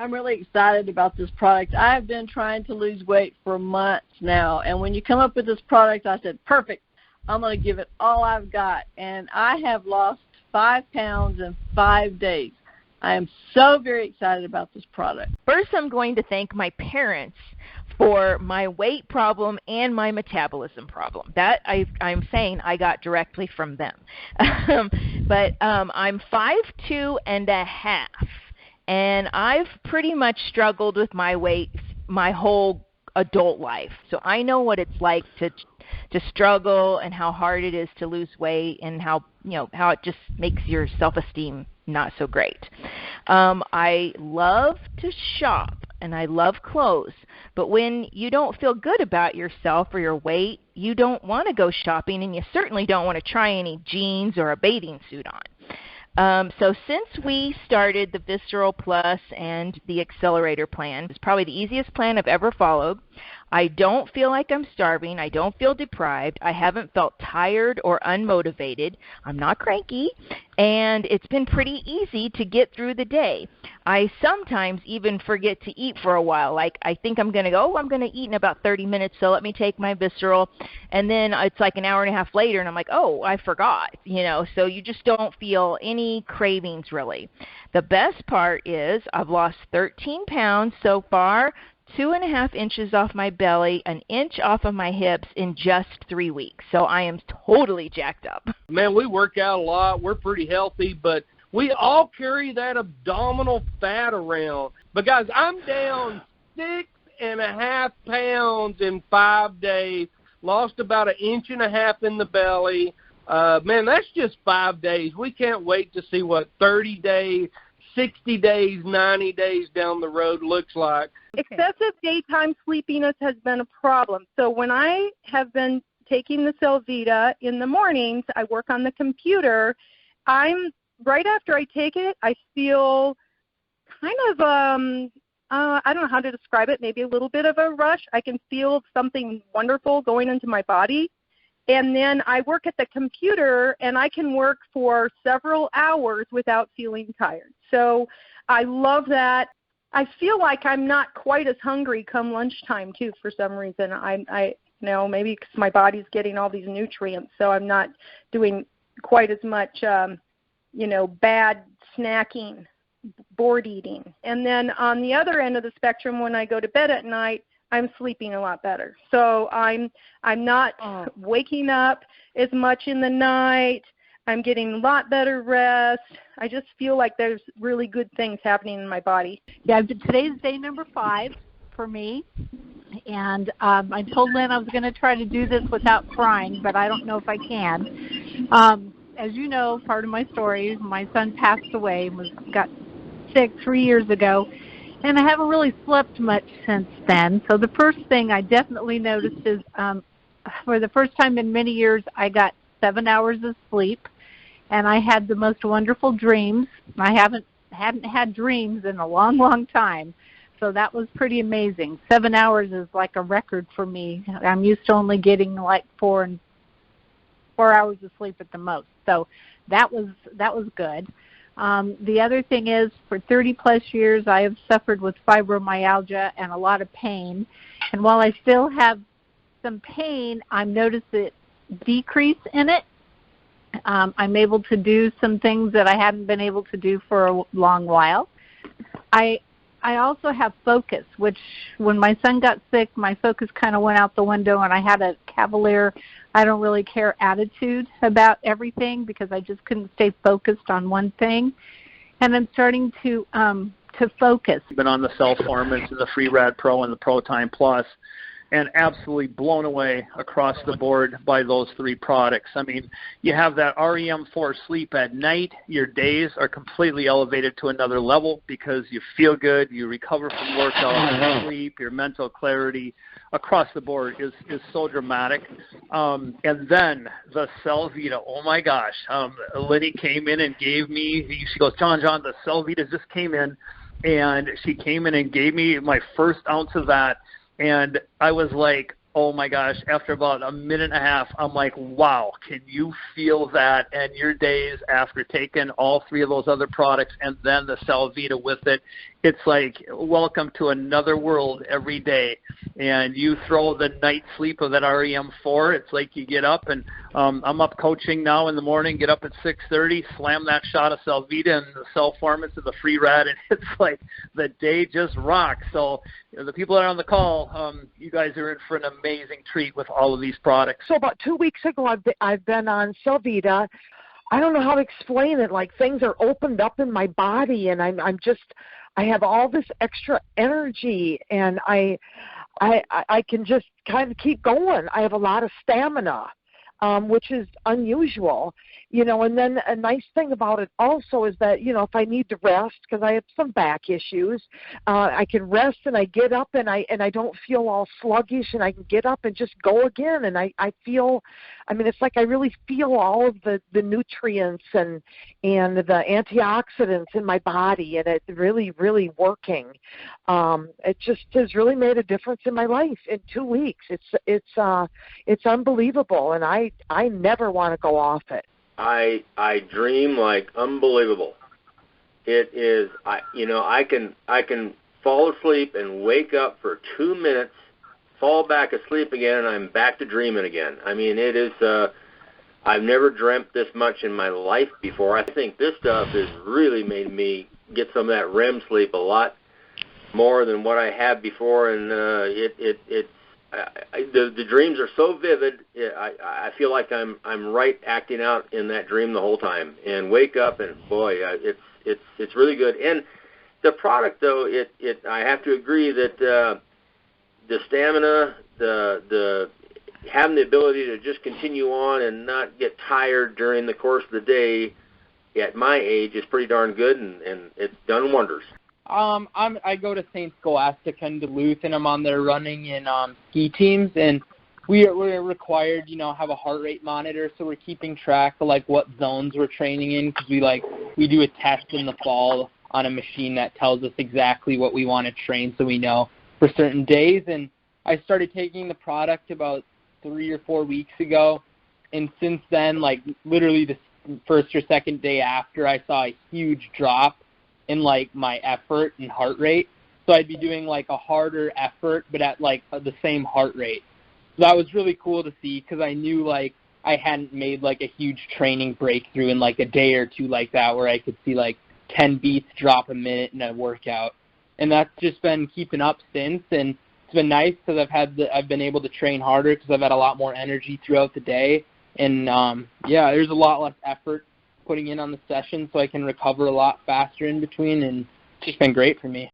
I'm really excited about this product. I have been trying to lose weight for months now, and when you come up with this product, I said, perfect. I'm going to give it all I've got, and I have lost 5 pounds in 5 days. I am so very excited about this product. First, I'm going to thank my parents for my weight problem and my metabolism problem. That I'm saying I got directly from them. But I'm 5'2" and a half, and I've pretty much struggled with my weight my whole adult life. So I know what it's like to struggle and how hard it is to lose weight, and how it just makes your self-esteem not so great. I love to shop and I love clothes, but when you don't feel good about yourself or your weight, you don't want to go shopping, and you certainly don't want to try any jeans or a bathing suit on. So since we started the Visceral Plus and the Accelerator plan, it's probably the easiest plan I've ever followed. I don't feel like I'm starving. I don't feel deprived. I haven't felt tired or unmotivated. I'm not cranky, and it's been pretty easy to get through the day. I sometimes even forget to eat for a while. Like, I think I'm going to eat in about 30 minutes, so let me take my Visceral. And then it's like an hour and a half later, and I'm like, oh, I forgot. So you just don't feel any cravings, really. The best part is I've lost 13 pounds so far, 2.5 inches off my belly, 1 inch off of my hips in just 3 weeks. So I am totally jacked up. Man, we work out a lot. We're pretty healthy, but we all carry that abdominal fat around. But, guys, I'm down 6.5 pounds in 5 days, lost about 1.5 inches in the belly. Man, that's just 5 days. We can't wait to see what 30 days, 60 days, 90 days down the road looks like. Excessive daytime sleepiness has been a problem. So when I have been taking the Celljetics in the mornings, I work on the computer. Right after I take it, I feel kind of, I don't know how to describe it, maybe a little bit of a rush. I can feel something wonderful going into my body. And then I work at the computer, and I can work for several hours without feeling tired. So I love that. I feel like I'm not quite as hungry come lunchtime, too, for some reason. Maybe because my body's getting all these nutrients, so I'm not doing quite as much, bad snacking, bored eating. And then on the other end of the spectrum, when I go to bed at night, I'm sleeping a lot better. So I'm not waking up as much in the night. I'm getting a lot better rest. I just feel like there's really good things happening in my body. Yeah, today's day number 5 for me. And I told Lynn I was going to try to do this without crying, but I don't know if I can. As you know, part of my story, my son passed away, got sick 3 years ago. And I haven't really slept much since then. So the first thing I definitely noticed is for the first time in many years, I got 7 hours of sleep, and I had the most wonderful dreams. I hadn't had dreams in a long, long time. So that was pretty amazing. 7 hours is like a record for me. I'm used to only getting like 4 hours of sleep at the most. So that was good. The other thing is, for 30-plus years, I have suffered with fibromyalgia and a lot of pain. And while I still have some pain, I've noticed a decrease in it. I'm able to do some things that I hadn't been able to do for a long while. I also have focus, which when my son got sick, my focus kind of went out the window, and I had a cavalier, I don't really care attitude about everything because I just couldn't stay focused on one thing. And I'm starting to focus. I've been on the Cellformance and the Free Rad Pro and the ProTime Plus, and absolutely blown away across the board by those 3 products. I mean, you have that REM4 sleep at night. Your days are completely elevated to another level because you feel good, you recover from workout, your sleep, your mental clarity across the board is so dramatic. And then the Celljetics, oh my gosh. Lenny came in and gave me, she goes, John, the Celljetics just came in, and she came in and gave me my first ounce of that. And I was like, oh my gosh, after about a minute and a half, I'm like, wow, can you feel that? And your days after taking all 3 of those other products and then the Celljetics with it, it's like welcome to another world every day. And you throw the night sleep of that REM4, it's like you get up and I'm up coaching now in the morning, get up at 6:30, slam that shot of Celljetics and the cell formants of the free rad, and it's like the day just rocks. So the people that are on the call, you guys are in for an amazing treat with all of these products. So about 2 weeks ago, I've been on Celljetics. I don't know how to explain it. Like things are opened up in my body, and I have all this extra energy, and I can just kind of keep going. I have a lot of stamina, which is unusual, and then a nice thing about it also is that, if I need to rest, because I have some back issues, I can rest and I get up and I don't feel all sluggish, and I can get up and just go again. And I feel, it's like I really feel all of the nutrients and the antioxidants in my body, and it's really, really working. It just has really made a difference in my life in 2 weeks. It's unbelievable, and I never want to go off it. I dream like unbelievable. It is, I can fall asleep and wake up for 2 minutes, fall back asleep again, and I'm back to dreaming again. It is, I've never dreamt this much in my life before. I think this stuff has really made me get some of that REM sleep a lot more than what I had before, and the dreams are so vivid. I feel like I'm right acting out in that dream the whole time, and wake up and boy, it's really good. And the product though, I have to agree that the stamina, the having the ability to just continue on and not get tired during the course of the day at my age is pretty darn good, and it's done wonders. I go to St. Scholastica in Duluth, and I'm on there running in ski teams, and we're required, have a heart rate monitor, so we're keeping track of what zones we're training in, because we do a test in the fall on a machine that tells us exactly what we want to train, so we know for certain days. And I started taking the product about 3 or 4 weeks ago, and since then, literally the first or second day after, I saw a huge drop in my effort and heart rate. So I'd be doing a harder effort but at the same heart rate. So that was really cool to see, because I knew I hadn't made a huge training breakthrough in a day or two like that, where I could see 10 beats drop a minute in a workout. And that's just been keeping up since, and it's been nice because I've been able to train harder because I've had a lot more energy throughout the day. And there's a lot less effort putting in on the session, so I can recover a lot faster in between, and it's just been great for me.